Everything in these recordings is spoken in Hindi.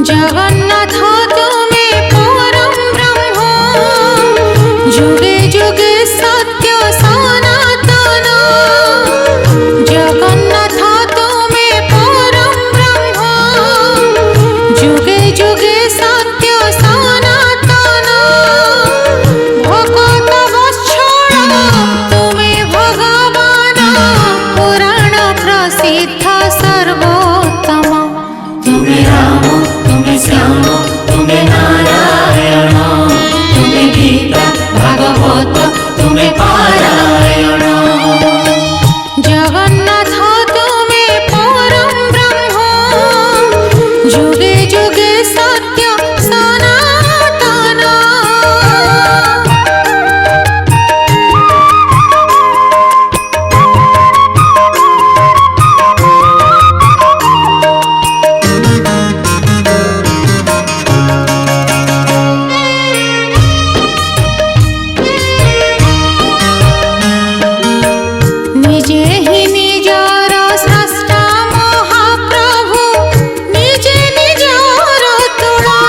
जगन्नाथ तुमे परम ब्रह्म जुगे जुगे सत्य सनातन। जगन्नाथ तुमे परम ब्रह्म जुगे जुगे सत्य सनातन। भगत वत्सल तुमे भगवान पुराण प्रसिद्ध सर्वोत्तम। तुमे राम तुमे श्याम तुमे नारायण तुमे गीता भागवत तुमे पारायण। जगन्नाथ तुमे परम ब्रह्म जुगे जुगे सत्य सनातन। निजे ही निजर स्रष्टा महाप्रभु निजे निजर तुला।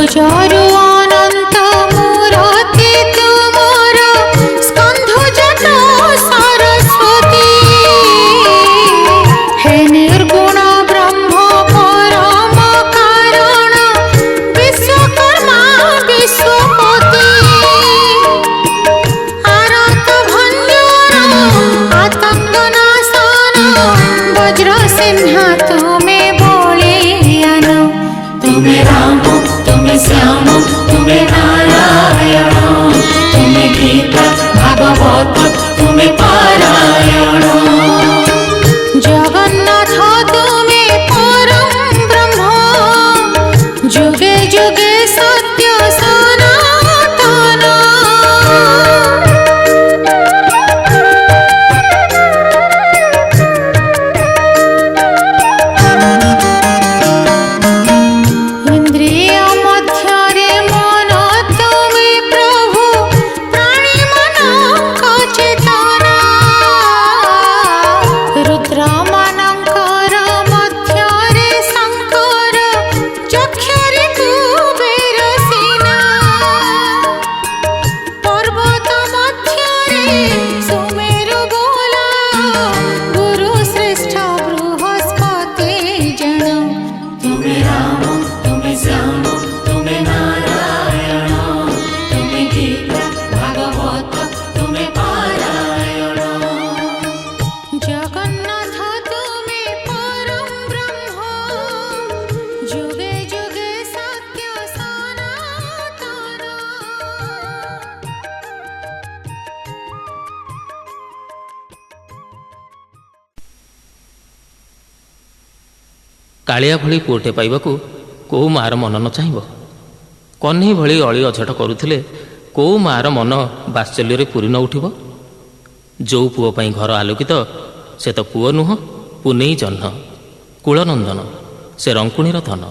ଭୁଜରୁ ଅନନ୍ତ ମୂରତି ତୁମର ସ୍କନ୍ଧଜାତ ସରସ୍ୱତୀ। ହେ ନିର୍ଗୁଣ ବ୍ରହ୍ମ ପରମ କାରଣ ବିଶ୍ୱକର୍ମା ବିଶ୍ୱପତି। ଆରତ ଭଞ୍ଜନ ଆତଙ୍କ ନାଶନ ବଜ୍ର ସିଂହା ତୁମେ ବଳିୟାନ। तुम्हें राम तुम्हें श्याम तुम्हें नारायण तुम्हें गीता भागवत तुम्हें पारायण। জগন্নাথ তুমি পরম ব্রহ্ম যুগে যুগে সত্য সনাতন। ইন্দ্রিয় মধ্যরে মন তুমি প্রভু প্রাণী মনঙ্ক চেতনা। রুদ্র মনঙ্কর মধ্যরে শঙ্কর চক্ষরে কুবের সিনা। পর্বত মধ্যরে সুমেরু গোলা গুরু শ্রেষ্ঠ বৃহস্পতি জেন। तुम्हें राम तुम्हें श्याम तुम्हें नारायण तुम्हें गीता भागवत तुम्हें पारायण। জগন্নাথ তুমি পরম ব্রহ্ম যুগে যুগে সত্য সনাতন। କାଳିଆ ଭଳି ପୁଅଟେ ପାଇବାକୁ କେଉଁ ମାଆର ମନ ନ ଚାହିଁବ? କହ୍ନେଇ ଭଳି ଅଳି ଅଝଟ କରୁଥିଲେ କେଉଁ ମାଆର ମନ ବାତ୍ସଲ୍ୟରେ ପୂରି ନ ଉଠିବ? ଯେଉଁ ପୁଅ ପାଇଁ ଘର ଆଲୋକିତ ସେ ତ ପୁଅ ନୁହଁ, ପୁନେଇ ଜହ୍ନ, କୁଳନନ୍ଦନ, ସେ ରଙ୍କୁଣୀର ଧନ।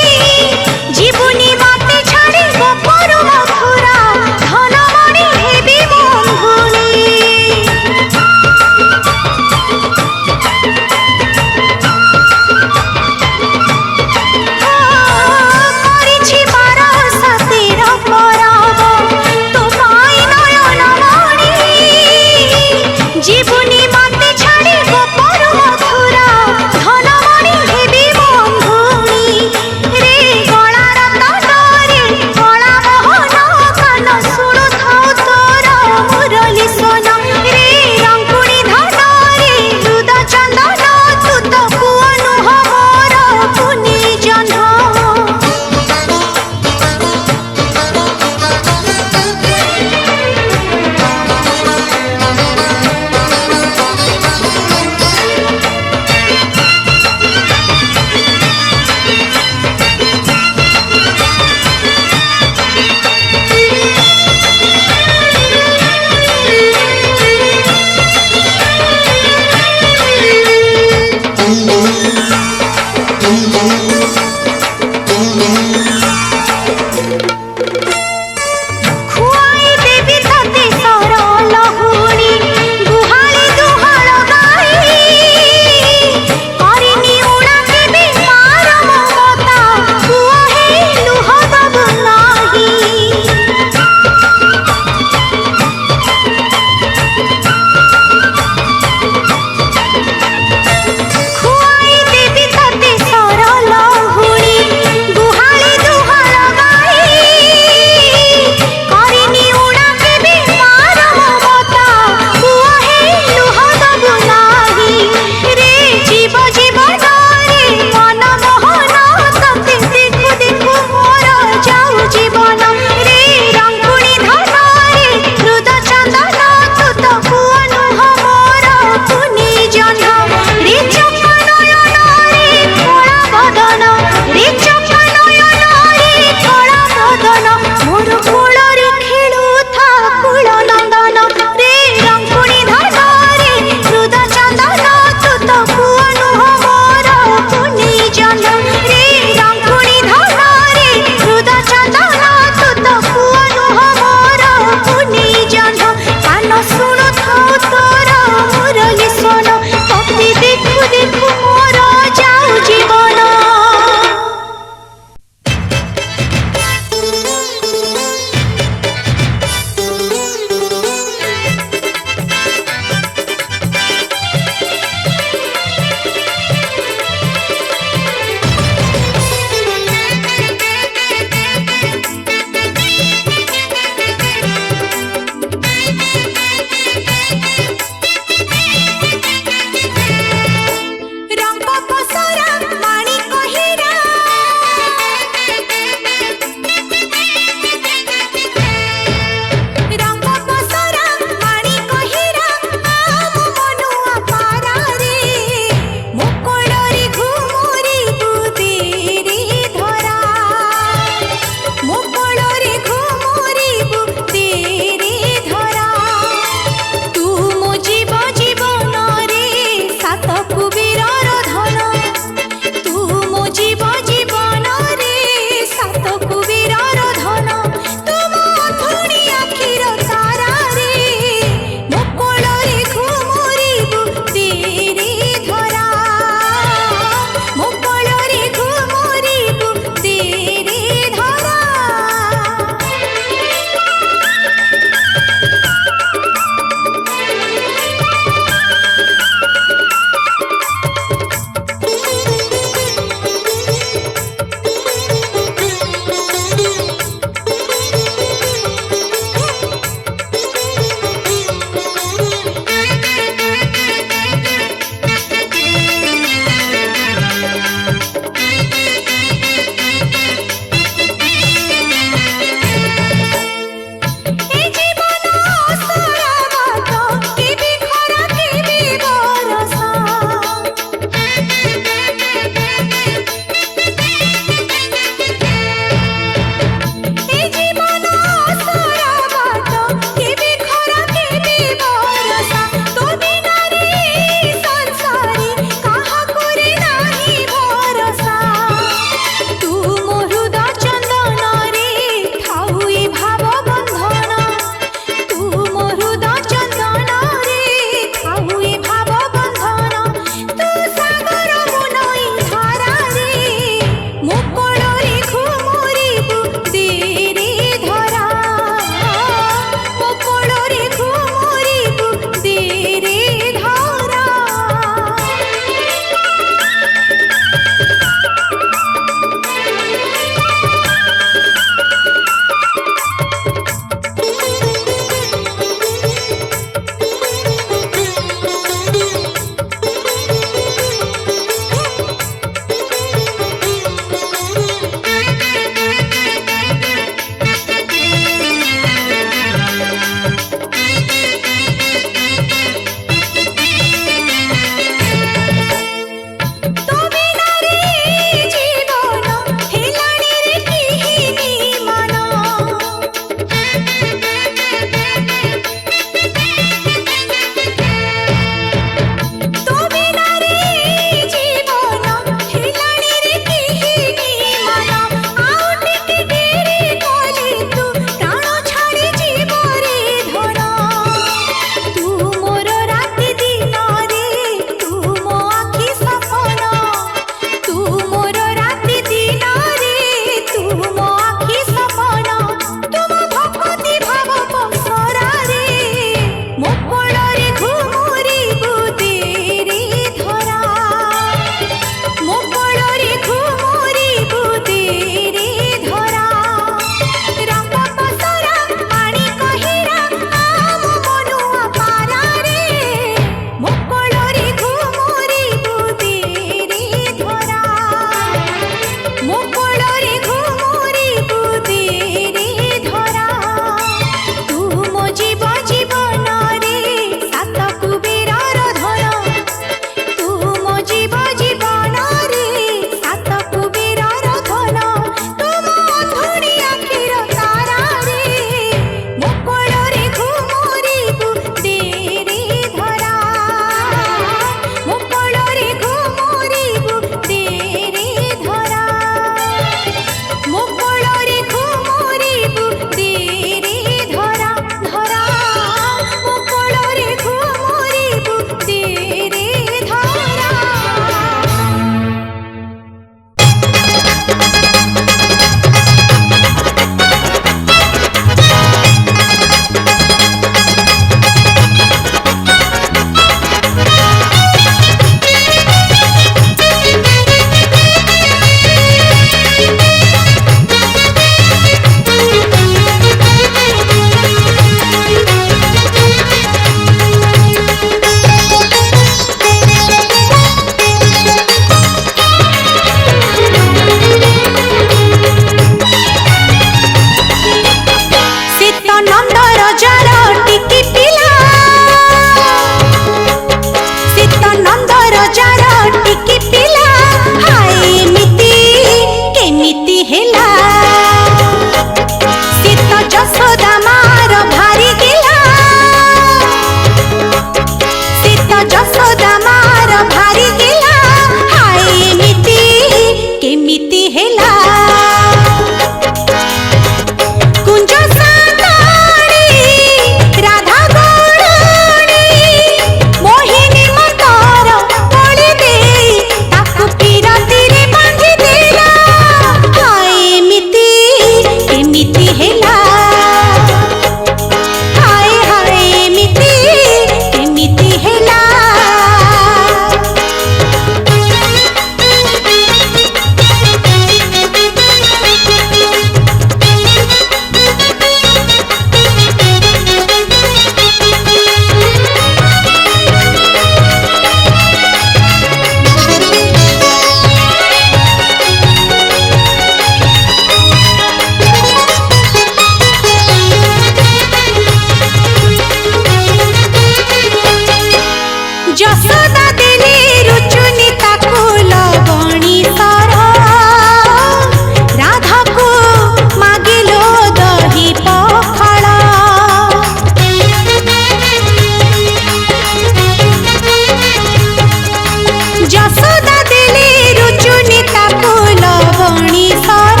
ଯଶୋଦା ଦେଲେ ରୁଚୁନି ତାକୁ ଲବଣୀ ସର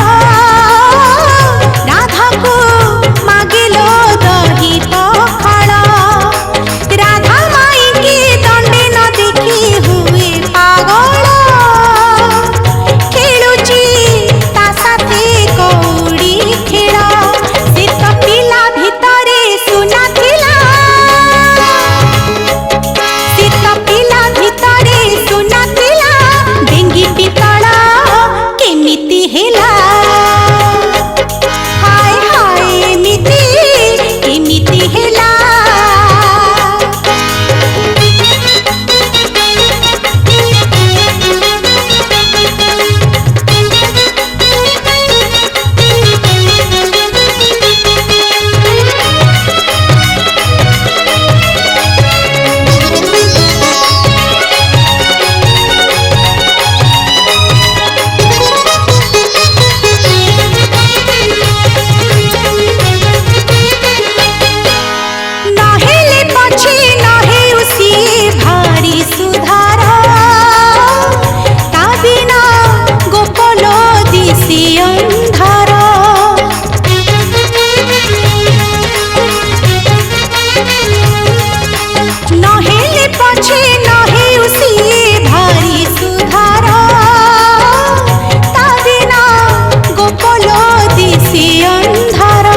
ରାଧାକୁ ମାଗିଲୋ ଦହି ପଖାଳ ରାଧା ମାଇକି ଦଣ୍ଡେ ନ ଦେଖି ହୁଏ ପାଗଳ ଖେଳୁଛି ତା ସାଥେ କଉଡ଼ି ଖେଳ ସେ ତ ପିଲା ଭିତରେ ସୁନା ଥିଲା ସେ ତ ପିଲା ଭିତରେ ସୁନା ଥିଲା ଡେଙ୍ଗି ପିତଳ କେମିତି ହେଲା ହାୟ ହାୟ ଏମିତି କେମିତି ହେଲା नहेले पछे नहे उसी भारी सुधार ता बिना गोपलो दिसी अंधार नहेले पछे नहे उसी भारी सुधार ता बिना गोपलो दिसी अंधार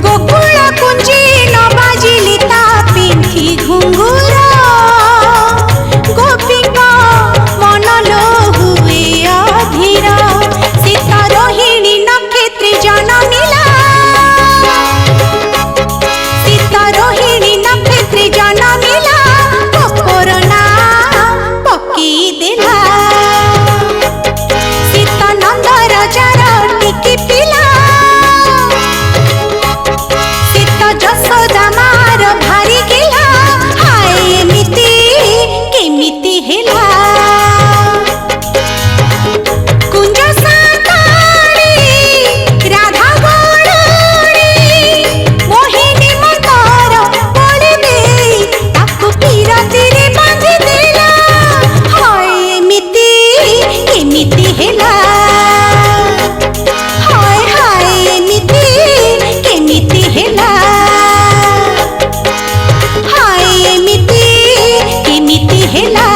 गोकुल कुंजी न बाजिली ता पिंठी घुंगुर गोपीका मन लो हुए अधीर सीता रोहिणी नक्षत्री जनमिला सीता रोहिणी नक्षत्री जनमिला गोपर ना पकी देला सीता नंद राजार टिकी पिला सीता ଯଶୋଦା ମାର ଭାରି ଗେଲା ହାୟ ଏମିତି କେମିତି ହେଲା କୁଞ୍ଜ ସାକାରୀ ରାଧା ଗଡ଼ାଣୀ ମୋହିନୀ ମନ୍ଦାର ବଳି ଦେଇ ତାକୁ ପିରାତିରେ ବାନ୍ଧି ଦେଲା ହାୟ ଏମିତି କେମିତି ହେଲା ହାୟ ହାୟ ଏମିତି କେମିତି ହେଲା ହାୟ ଏମିତି କେମିତି ହେଲା।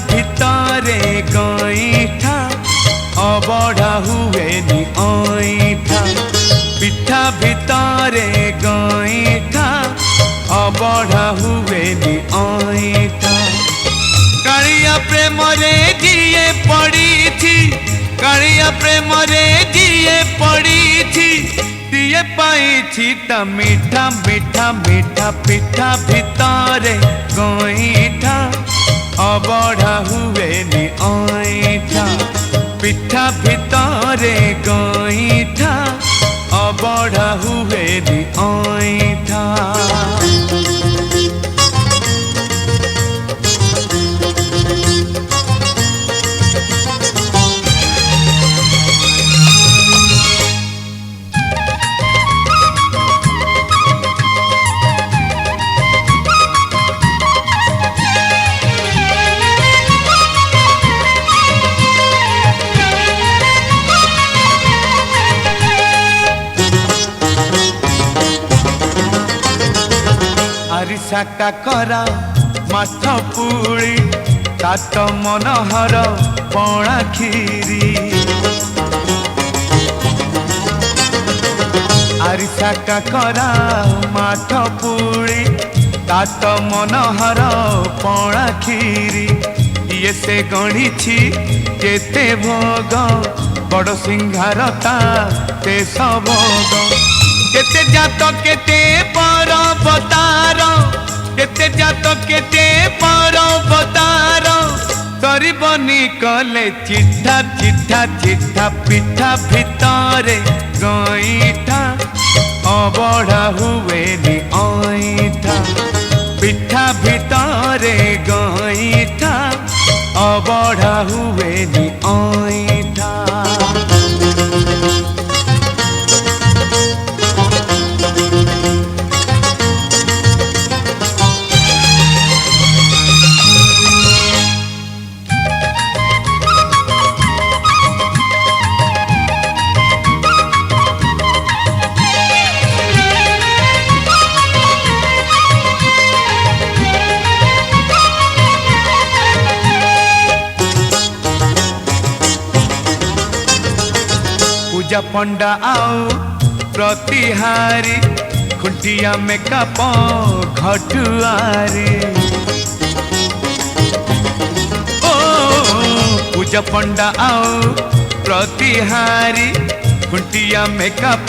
ভিতরে গইঠা অবঢ়া হুয়েনি অইঠা পিঠা ভিতরে গইঠা অবঢ়া হুয়েনি অইঠা কাଳିয়া প্রেমরে যিয়ে পড়িছি কাଳିয়া প্রেমরে যিয়ে পড়িছি দিয়ে পাইছি তা মিঠা মিঠা মিঠা পিঠা ভিতরে গইঠা অবঢ়া হুয়েনি অইঠা পিঠা ভিতরে গইঠা অবঢ়া হুয়েনি অইঠা আরিসা কাকরা মাছ পুড়ি তাত মনোহর পଣା খিরি আরিসা কাকরা মাছ পুড়ি তাত মনোহর পଣା খিরি ইয়ে সে গণিছি কেতে ভোগ বড় সিংহার তা তেস ভোগ কেতে জাত কেতে পরবতার কেতে জাত কেতে পরবতার সরিবনি কলে চিঠা চিঠা চিঠা পিঠা ভিতরে গইঠা অবঢ়া হুয়েনি অইঠা পিঠা ভিতরে গইঠা অবঢ়া হুয়েনি অইঠা पूजा पंडा आओ प्रतिहारी खुंटिया में कप घटुआरी ओ पूजा पंडा आओ प्रतिहारी खुंटिया में कप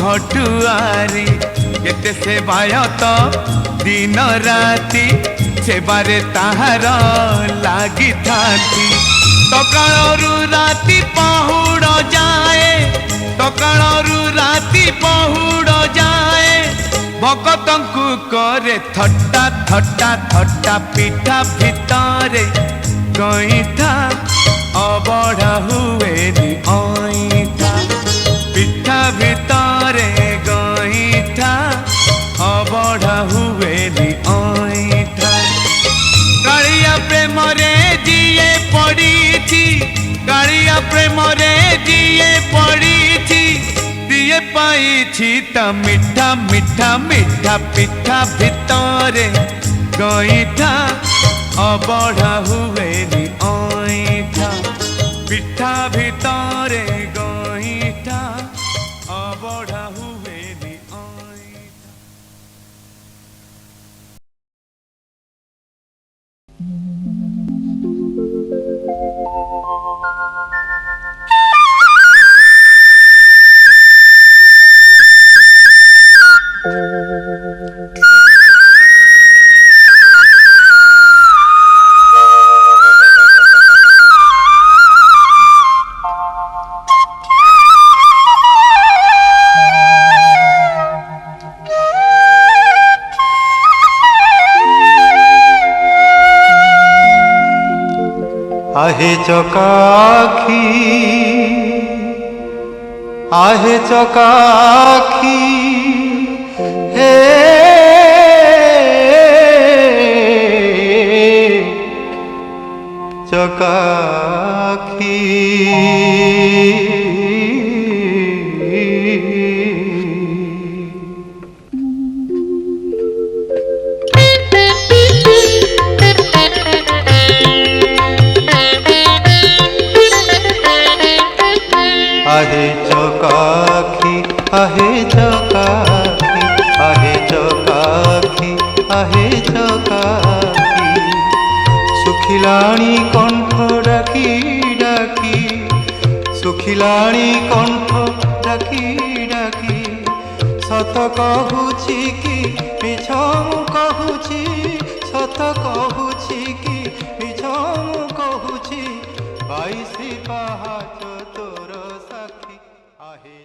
घटुआरी केते सेवायत दिन राति सेबारे ताहार लागी थाती सकाळरू राति पहुड़ जाए सकाळरू राति पहुड़ जाए भगतंकु करे थट्टा थट्टा थट्टा पिठा भितरे गइठा अबढ़ा हुएनि अइठा पिठा भितरे गइठा अबढ़ा हुएनि अइठा कालिया प्रेमरे जिए पड़ीची कालिया प्रेमरे जिए पड़ीची दिए पाइछि ता मिठा मिठा मिठा पिठा भितरे गइठा अबढ़ा हुएनि अइठा पिठा भितरे गइठा अबढ़ा हुएनि अइठा। आहे चकाखी हे चकाखी आहे चकाखी आहे चकाखी आहे चकाखी सुखिलाणी कंठ डाकी डाकी सुखिलाणी कंठ डाकी डाकी सत कहूची कि मिछ कहूची सत कहूची कि मिछ कहूची 22 पाहाच तोर साखी आहे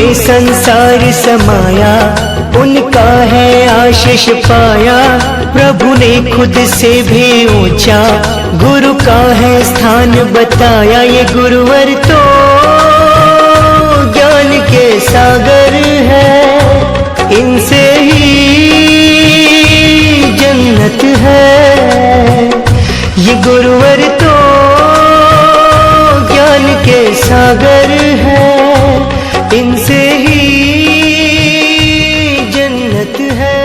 में संसार समाया, उनका है आशीष पाया। प्रभु ने खुद से भी ऊंचा गुरु का है स्थान बताया। ये गुरुवर तो ज्ञान के सागर है, इनसे ही जन्नत है। ये गुरुवर तो ज्ञान के सागर है, इनसे ही जन्नत है।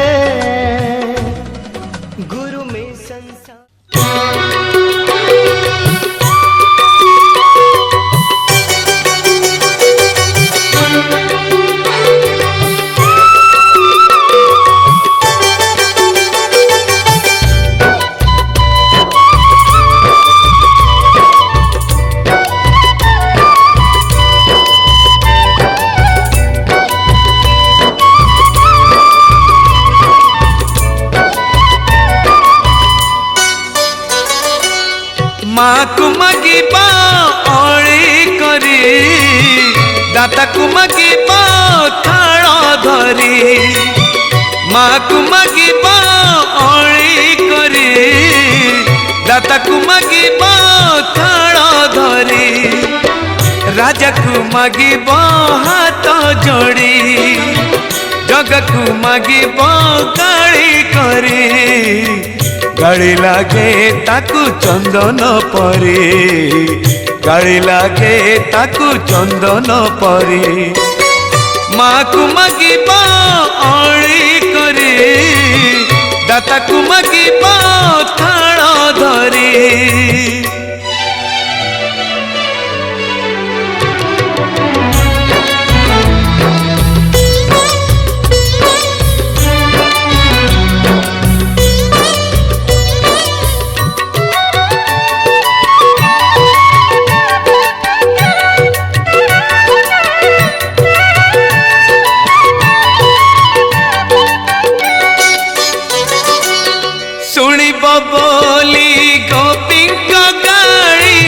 गुरु में संसार माँ को मगिबा अड़ी करी, दाता को मगिबा थाल धरी। माँ को मगिबा अड़ी करी, दाता को मगिबा थाल धरी। राजा को मगिबा हाथ जोड़ी, जग को मगिबा गाड़ी करी। गाड़ी लागे ताकू चंदन परी, गाड़ी लागे ताकू चंदन परी। माँ को मगिबा अड़ी करी, दाता को मगिबा थाल धरी। बोली गोपीଙ୍କ गाड़ी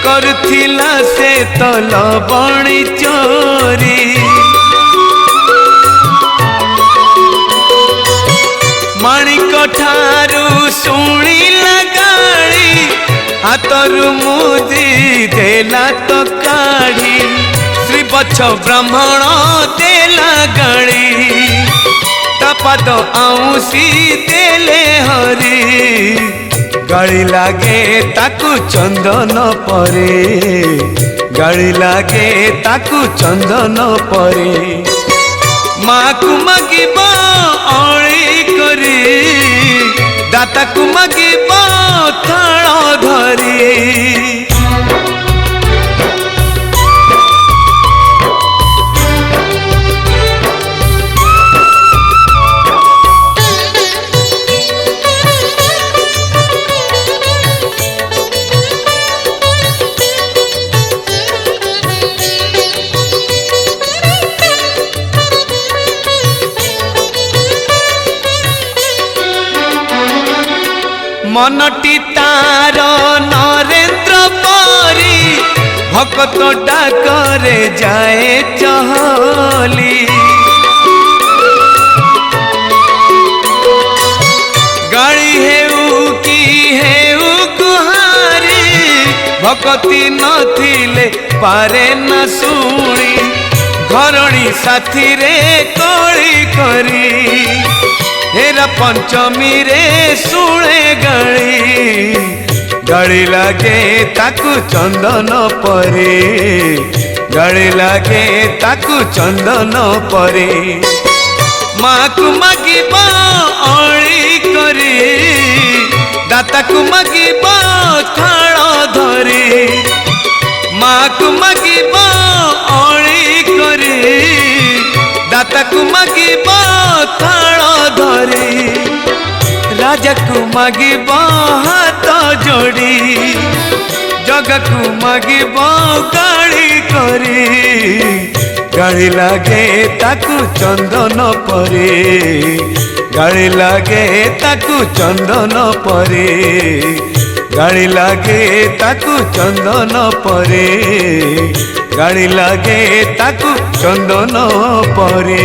करथिला से तल बणी चोरी। माणिक ठारू शुणिला गाड़ी, हाथरू मुदी देला तो काढ़ी। श्री बच्छ ब्राह्मण देला गाड़ी, पाद आउसी देले हरी। गाड़ी लागे ताकू चंदन परे, गाड़ी लागे ताकू चंदन परे। माँ को मगिबा अड़ी करी, दाता को मगिबा थाल धरी। मनटी तार नरेंद्र परी, भक्त डाकरे जाए चहली। गाड़ी हेउ की हेउ गुहारी, भक्ति नथिले पारे न शुणी। घरणी साथी रे कली करी, हेरा पंचमी रे शुणे गाड़ी। गाड़ी लागे ताकू चंदन परे, गाड़ी लागे ताकू चंदन परे। माँ को मगिबा अड़ी करी, दाता को मगिबा थाल धरी। माँ को मगिबा अड़ी करी, दाता को मगिबा थाल धरी। राजा को मगिबा हाथ जोड़ी, जग को मगिबा गाड़ी करी। गाड़ी लागे ताकू चंदन परे, गाड़ी लागे ताकू चंदन परे। गाड़ी लागे ताकू चंदन परे, गाड़ी लगे ताकू चंदन परे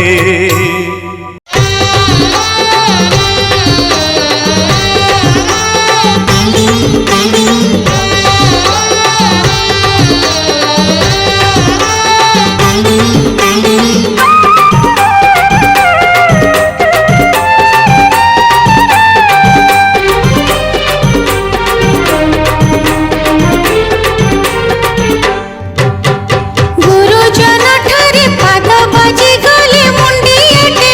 गुरुजन ठारे पाद बाजी गले मुंडिएटे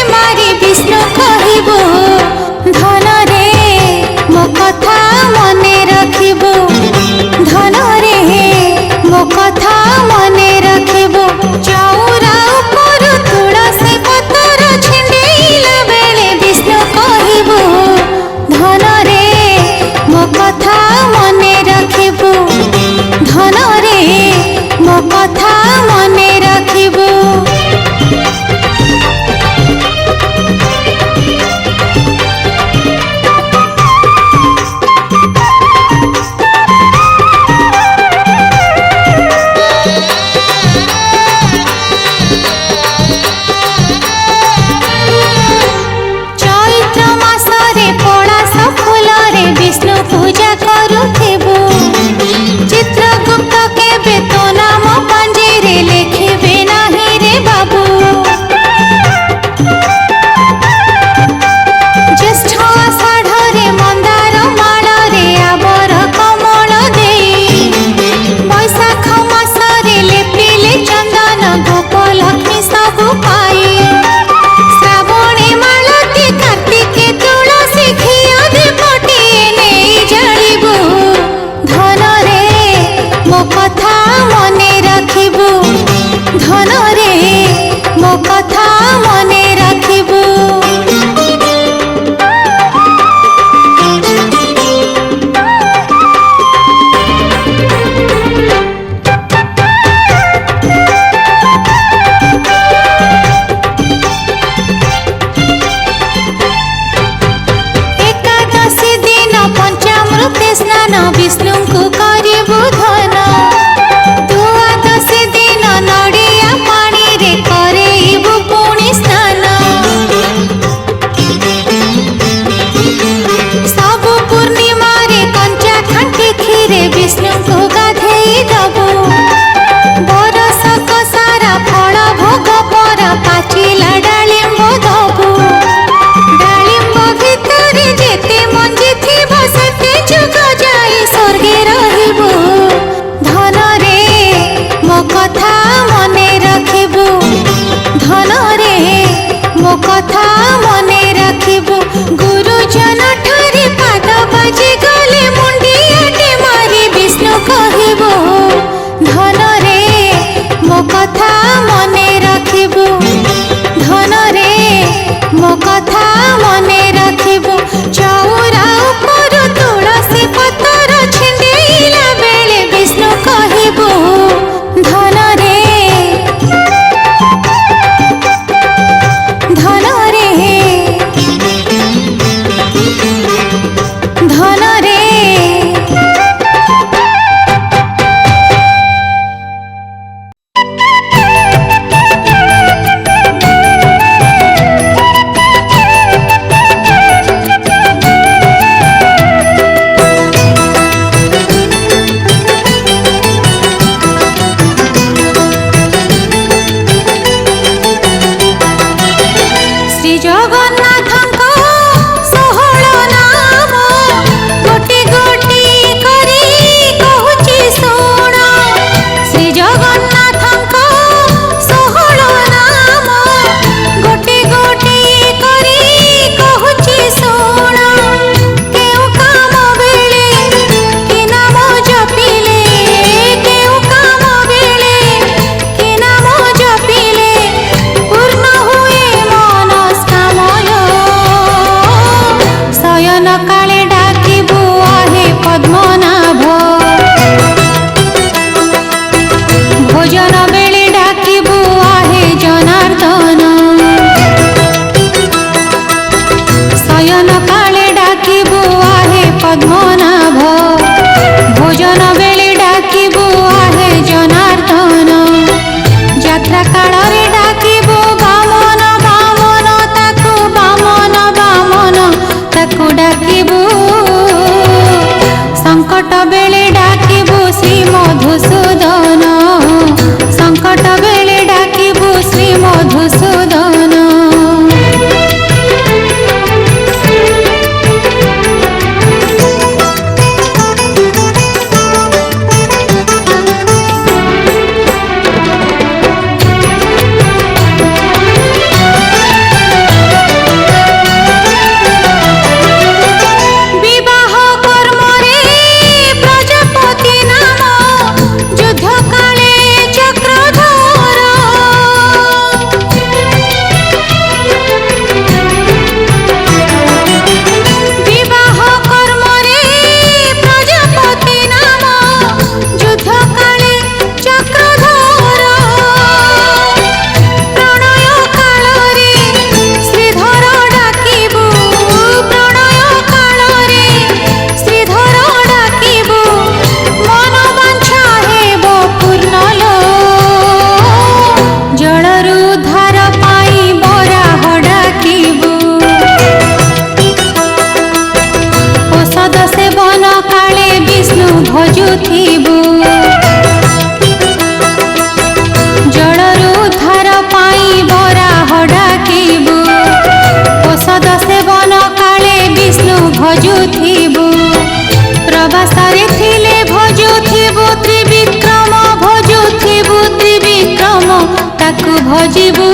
ତାକୁ ଭଜିବୁ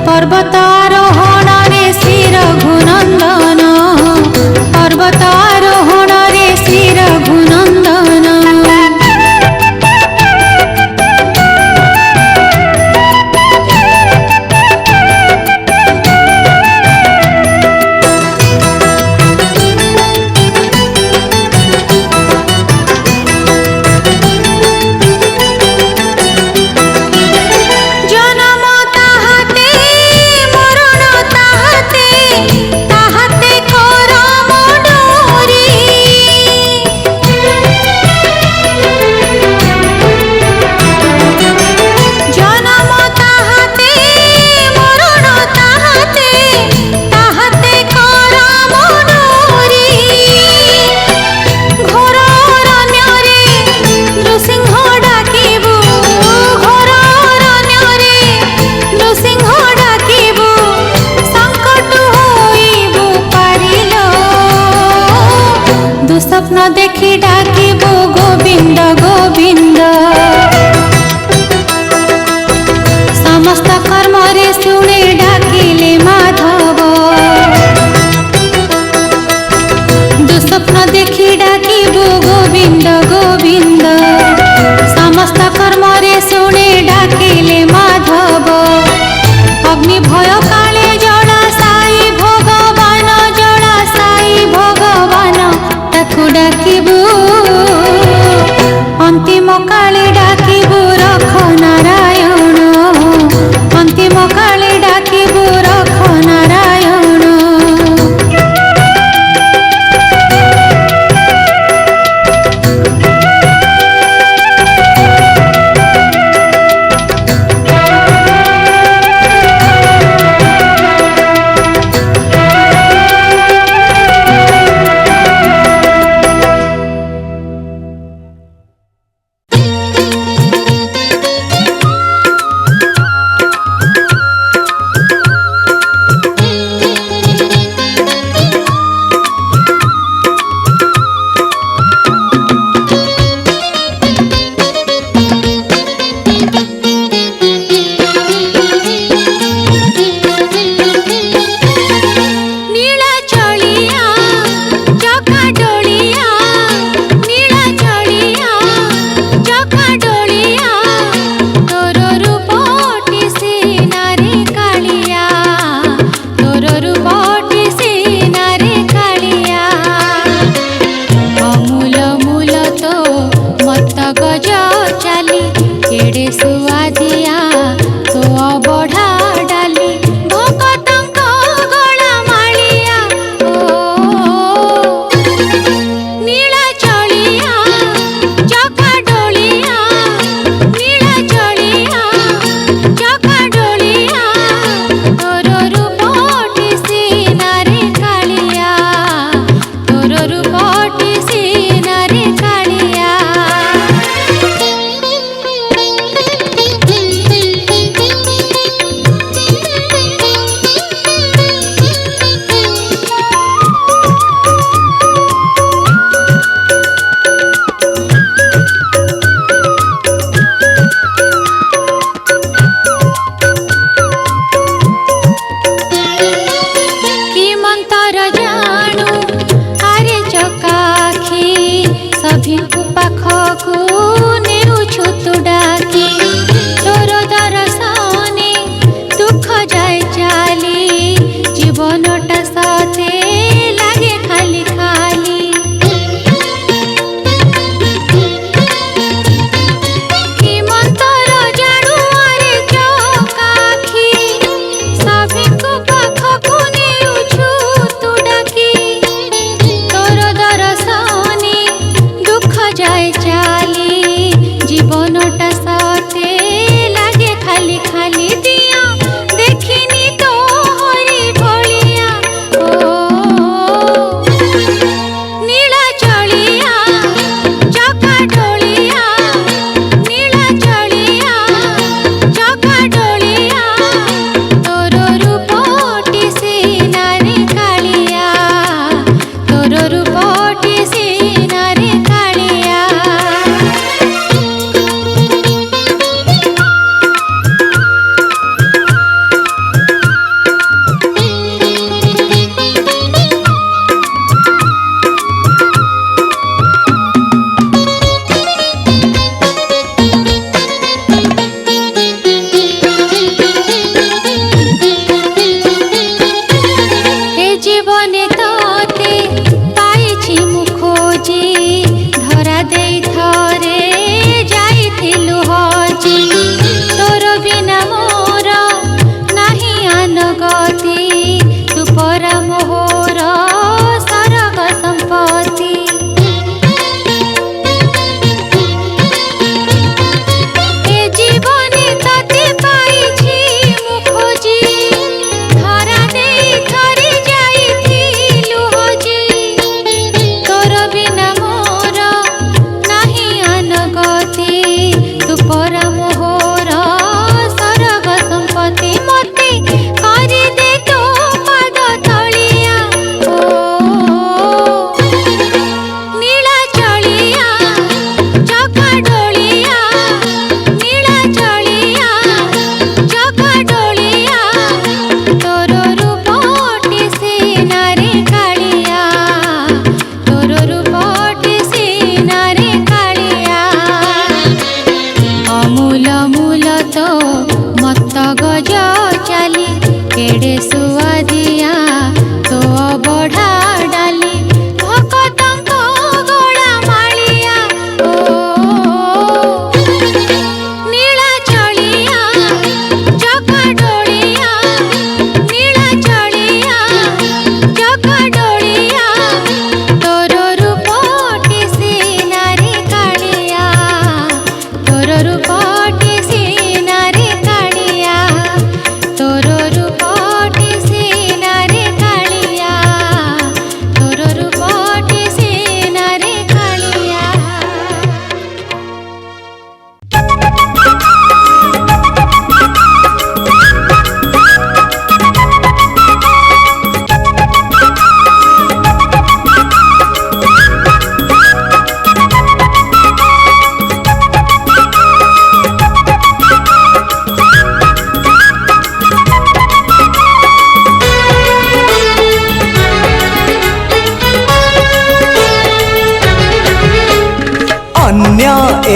ପର୍ବତାରୋହଣରେ ଶ୍ରୀ ରଘୁନନ୍ଦନ ପର୍ବତାରୋହଣରେ ଶ୍ରୀ ରଘୁନନ୍ଦନ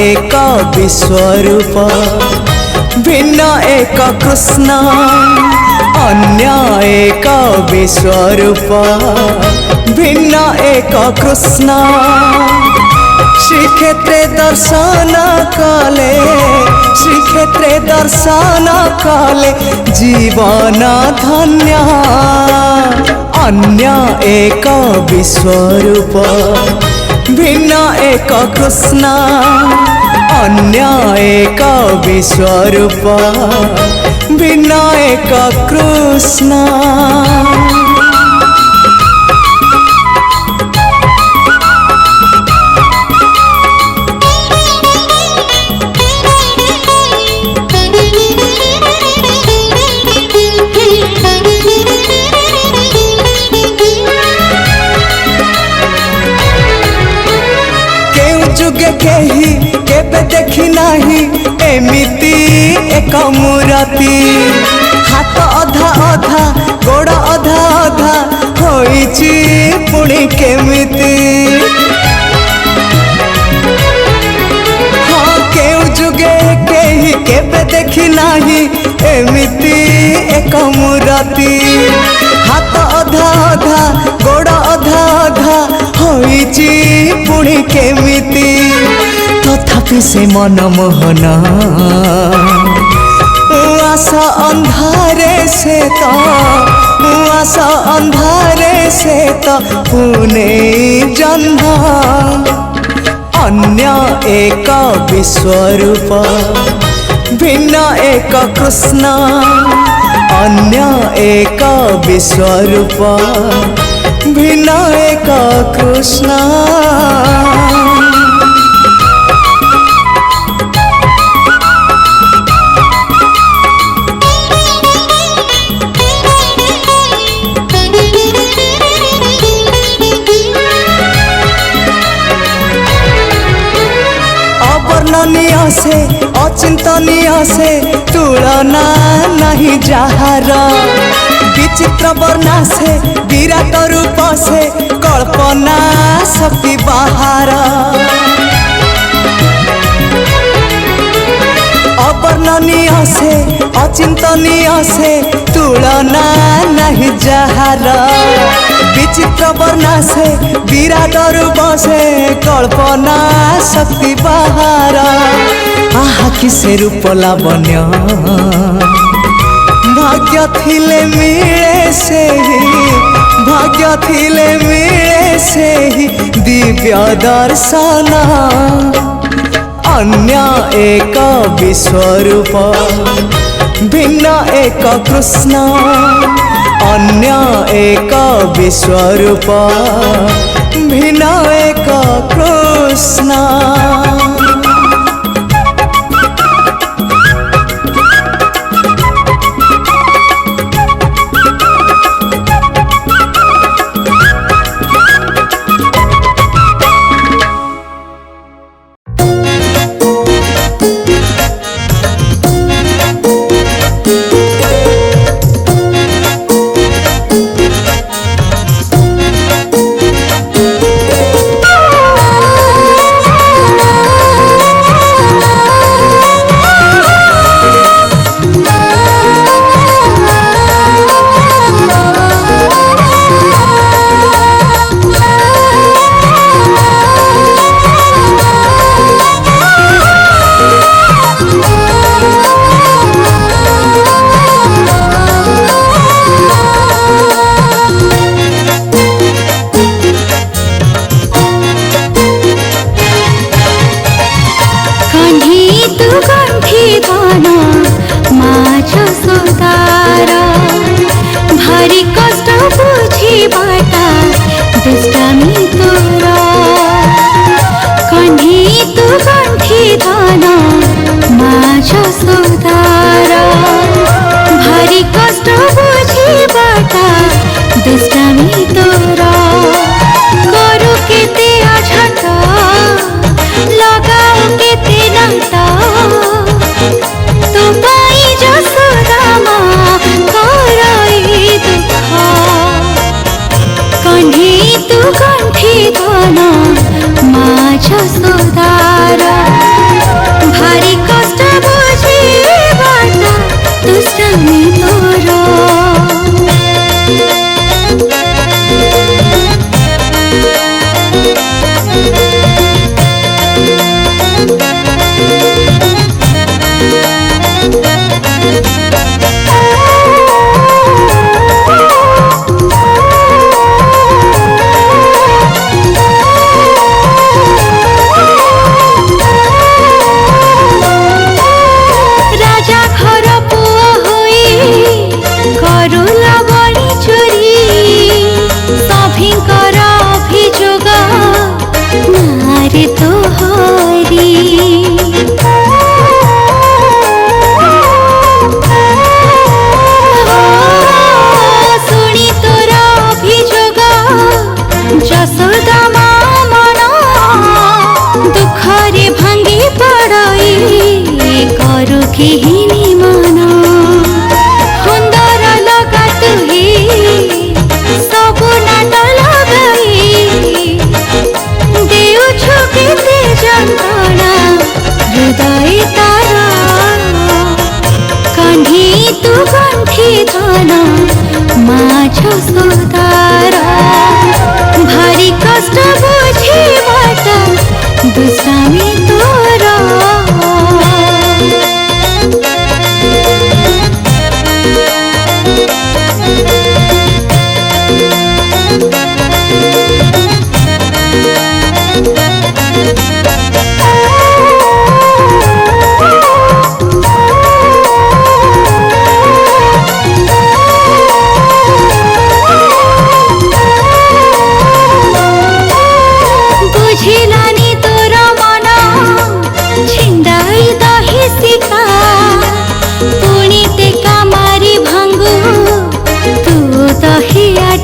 एक विश्वरूप भिन्न एक कृष्ण अन्य एक विश्वरूप भिन्न एक कृष्ण श्रीक्षेत्रे दर्शन कले श्रीक्षेत्रे दर्शन कले जीवन धन्य अन्य एक विश्वरूप भिन्न एक कृष्ण अन्य एक विश्वरूप भिन्न एक कृष्ण केही केबे देखी नाही एमिति एक मूर्ति हाथ अधा अधा गोड़ अधा अधा होइची पुणी केमिति हाँ केउ जुगे केही केबे देखी नाही एमिति एक मूर्ति हाथ अधा अधा गोड़ अधा अधा होइची पुणी केमिति तथापि से मनमोहन आशा अंधारे से तो आशा अंधारे से तो पुणे जन्म अन्य एक विश्वरूप भिन्न एक कृष्ण अन्य एक विश्वरूप भिन्न एक कृष्ण अवर्णनीय से अचिंतनीय से तुलना नहीं जहार विचित्र वर्णा से विराट रूप से कल्पना शक्ति बाहर अवर्णनीय से अचिंतनीय से तुलना नहीं जहार विचित्र वर्णा से विराट रूप से कल्पना शक्ति बाहर आहा किसे रूप लावण्य भाग्य थिले मिले से ही भाग्य थिले मिले से ही दिव्य दर्शन अन्य एक विश्वरूप भिन्न एक कृष्ण अन्य एक विश्वरूप भिन्न एक कृष्ण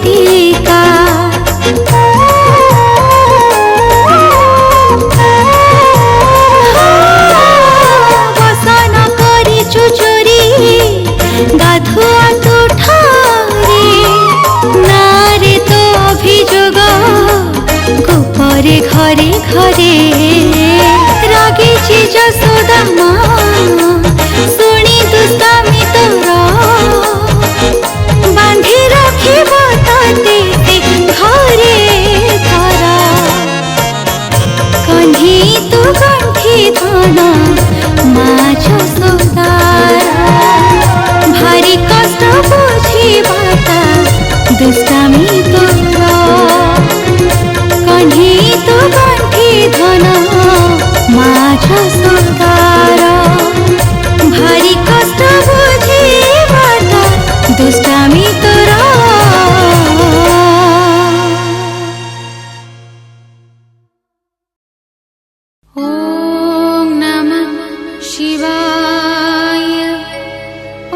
गीतिका बसन करी चुचुरी गाधुआ तुठारे नारे तो अभिযোগ गोपरे घरे घरे रागिची যশোদা মা শুনি দুষ্টামি তোর বাঁধি রাখিব তাতে ঘরে ঘর কন্ধি তু গণ্ঠি ধন মা যশোদার ভারি কষ্ট বুঝিবাটা দুষ্টামি তোর কন্ধি তু গণ্ঠি ধন মা যশোদার ভারি কষ্ট বুঝিবাটা দুষ্টামি তোর ওম নমঃ শিবায়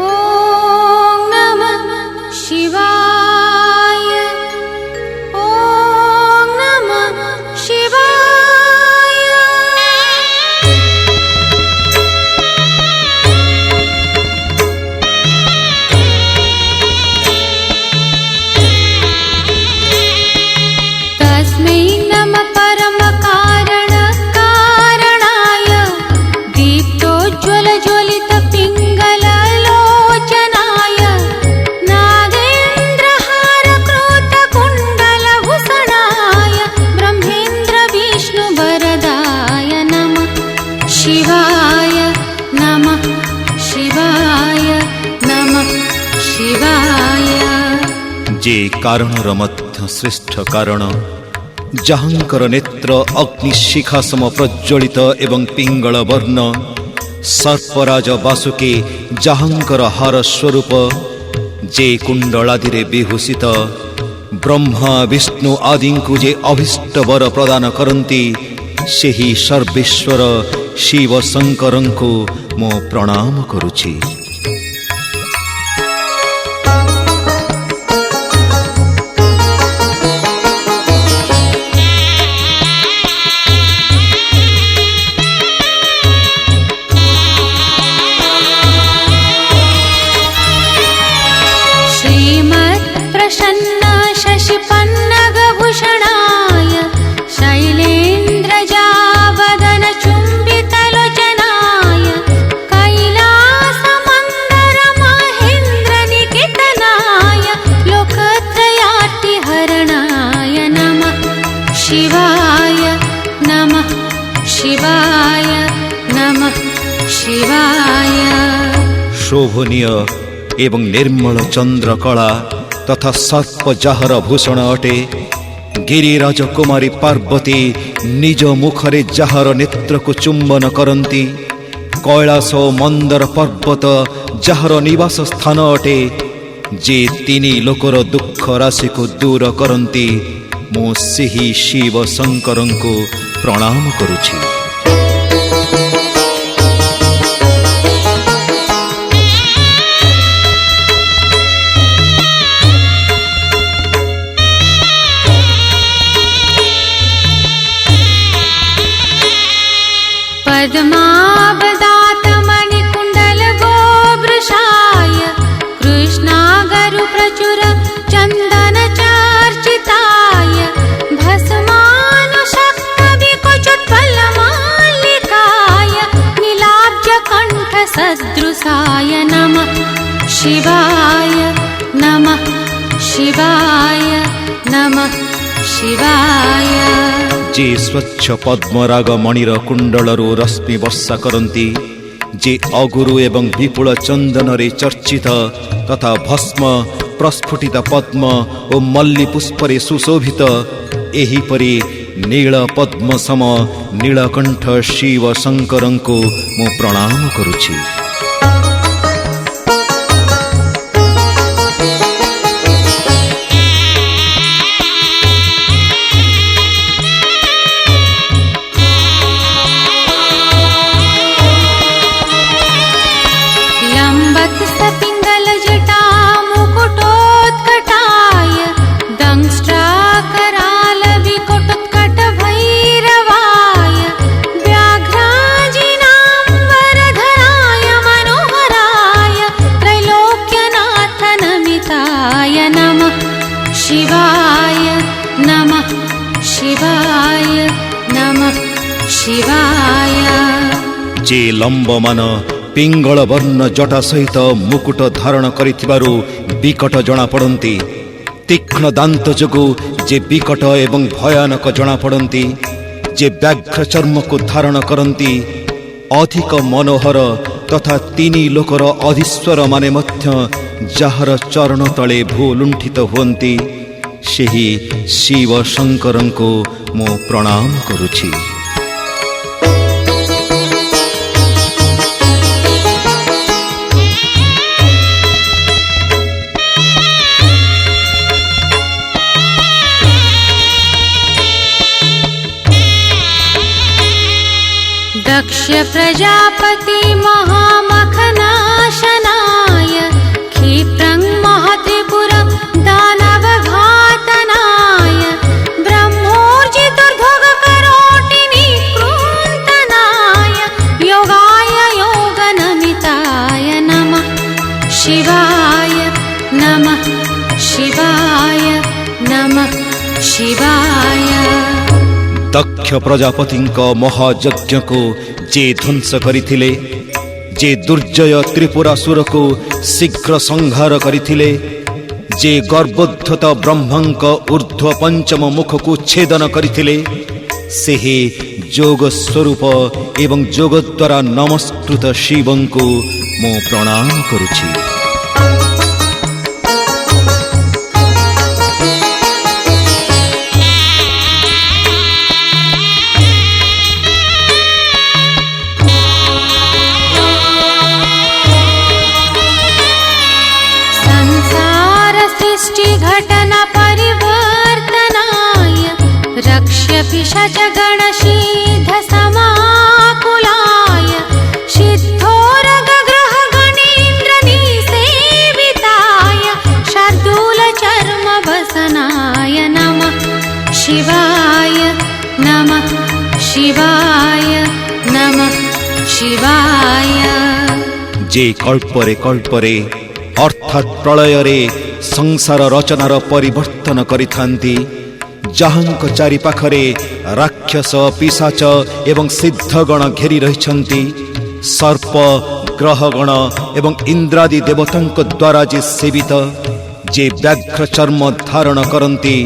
ওম নমঃ শিবায় ওম নমঃ শিবায় तस्मै नमः परम कारण कारणाय दीप्तोज्ज्वल ज्वलित पिङ्गल लोचनाय नागेन्द्रहार कृत कुण्डल भूषणाय ब्रह्मेन्द्र विष्णु वरदाय नमः शिवाय नमः शिवाय नमः शिवाय जे कारणर मध्य श्रेष्ठ कारण जहांकर नेत्र अग्निशिखा सम प्रज्वलित एवं पिंगल वर्ण सर्पराज वासुकी जहांकर हार स्वरूप जे कुंडलादि विभूषित ब्रह्मा विष्णु आदि को जे अभिष्ट वर प्रदान करती सेही सर्वेश्वर शिव शंकर को मो प्रणाम करुछि। प्रसन्न शशिपन्नगभूषणाय शैलेन्द्रजावदन चुम्बितलोचनाय कैलासमन्दर महेन्द्रनिकेतनाय लोकत्रयार्तिहरणाय नमः शिवाय नमः शिवाय नमः शिवाय। शोभनीय एवं निर्मल चंद्रकला तथा सर्प जाहर भूषण अटे। गिरिराज कुमारी पार्वती निज मुखरे जाहर नेत्र को चुंबन करती। कैलास मंदर पर्वत जाहर निवास स्थान अटे। जे तीनी लोकर दुख राशि को दूर करती मो सेही शिव शंकर को प्रणाम करुछि। पद्मावदातमणिकुण्डल गोवृषाय कृष्णागरु प्रचुर चन्दन चर्चिताय भस्मानुशक्तविकुचोत्पलमालिकाय नीलाब्जकण्ठ सदृशाय नमः शिवाय नमः शिवाय नमः शिवाय। जे स्वच्छ पद्मराग मणिर कुंडलरू रश्मि वर्षा करती। जे अगुरु एवं विपुल चंदन रे चर्चित तथा भस्म प्रस्फुटित पद्म और मल्ली पुष्परे सुशोभित एहीपरि नील पद्म सम नीलकंठ शिव शंकर को मु प्रणाम करुछि। ଯେ ଲମ୍ବମାନ ପିଙ୍ଗଳ ବର୍ଣ୍ଣ ଜଟା ସହିତ ମୁକୁଟ ଧାରଣ କରିଥିବାରୁ ବିକଟ ଜଣାପଡ଼ନ୍ତି, ତୀକ୍ଷ୍ଣ ଦାନ୍ତ ଯୋଗୁଁ ଯେ ବିକଟ ଏବଂ ଭୟାନକ ଜଣାପଡ଼ନ୍ତି, ଯେ ବ୍ୟାଘ୍ର ଚର୍ମକୁ ଧାରଣ କରନ୍ତି, ଅଧିକ ମନୋହର ତଥା ତିନି ଲୋକର ଅଧୀଶ୍ୱରମାନେ ମଧ୍ୟ ଯାହାର ଚରଣ ତଳେ ଭୂଲୁଣ୍ଠିତ ହୁଅନ୍ତି, ସେହି ଶିବ ଶଙ୍କରଙ୍କୁ ମୁଁ ପ୍ରଣାମ କରୁଛି। दक्ष प्रजापति महामखनाशनाय क्षिप्रं महत्रिपुरं दानवघातनाय ब्रह्मोर्जितुर्भुगकरोटिनिकृन्तनाय योगाय योगनमिताय नमः शिवाय नमः शिवाय नमः शिवाय। दक्ष प्रजापतिଙ୍କ ମହାଯଜ୍ଞକୁ ଯେ ଧ୍ୱଂସ କରିଥିଲେ, ଯେ ଦୁର୍ଜୟ ତ୍ରିପୁରାସୁରକୁ ଶୀଘ୍ର ସଂହାର କରିଥିଲେ, ଯେ ଗର୍ଭୋଦ୍ଧତ ବ୍ରହ୍ମାଙ୍କ ଊର୍ଦ୍ଧ୍ୱ ପଞ୍ଚମ ମୁଖକୁ ଛେଦନ କରିଥିଲେ, ସେହି ଯୋଗ ସ୍ୱରୂପ ଏବଂ ଯୋଗ ଦ୍ୱାରା ନମସ୍କୃତ ଶିବଙ୍କୁ ମୁଁ ପ୍ରଣାମ କରୁଛି। घटना परिवर्तनाय रक्ष्य पिशाच गणशीध समाकुलाय सिद्धोरगग्रह गणेन्द्र निसेविताय शार्दूल चर्म वसनाय नमः शिवाय नमः शिवाय नमः शिवाय। जे कल्परे कल्परे अर्थात प्रलୟରେ संसार रचनार परिवर्तन करिथांती, जाहांक चारि पाखरे राक्षस पिशाच एवं सिद्धगण घेरी रहिछंती, सर्प ग्रहगण एवं इंद्रादि देवतांक द्वारा जे सेवित, जे व्याघ्र चर्म धारण करती,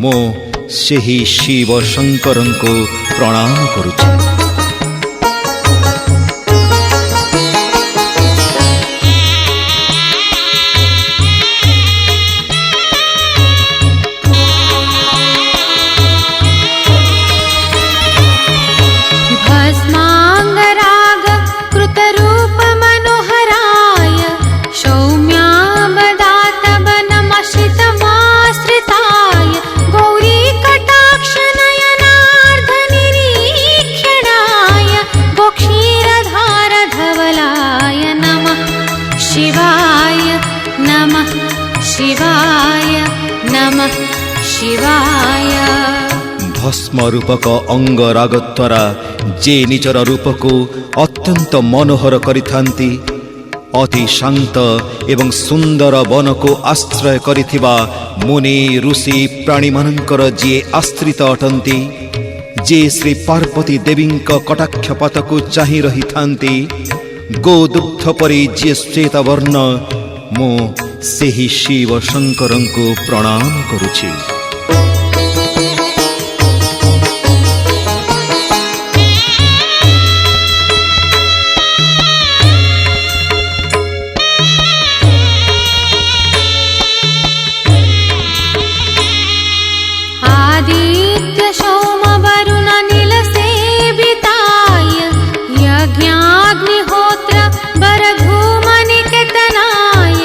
मो सेही शिव शंकरंको प्रणाम करुछि। शिवाय नमः शिवाय नमः शिवाय। भस्म रूपक अंग राग द्वारा जे निजर रूप को अत्यंत मनोहर करिथांती, अति शांत एवं सुंदर वन को आश्रय करिथिबा मुनि ऋषि प्राणी मानकर जे आश्रित अटंती, जे श्री पार्वती देवींक कटाक्षपात को चाहि रही थांती, गोदुग्ध परी जे श्वेत वर्ण, मो सेही शिव शंकरंको प्रणाम करुछि। आदित्य सोम वरुण नील सेविताय यज्ञाग्निहोत्र बरधूमनिकेतनाय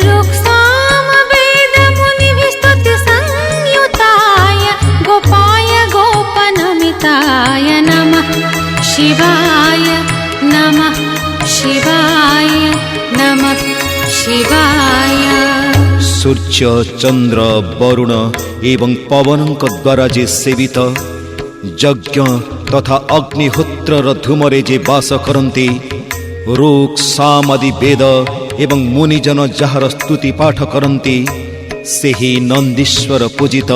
रुक्साम वेद मुनिभिस्तुति संयुताय गोपाय गोपनमिताय नमः शिवाय नमः शिवाय नमः शिवाय। सूर्य चंद्र वरुण एवं पवनक द्वारा जे सेवित, यज्ञ तथा अग्निहोत्र धूमरे जे वास करती, ऋक् साम आदि वेद एवं मुनिजन जହାର स्तुति पाठ करती, सेही नंदीश्वर पूजित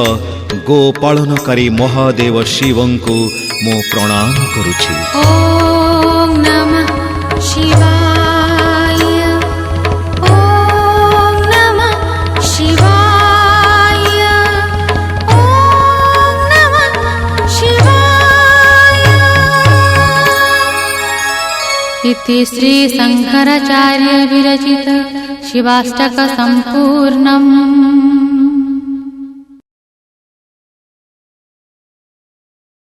गोपालनकारी महादेव शिवंको मो प्रणाम करुछि। ओम नमः इति श्री शंकराचार्य विरचित शिवाष्टक संपूर्णम्।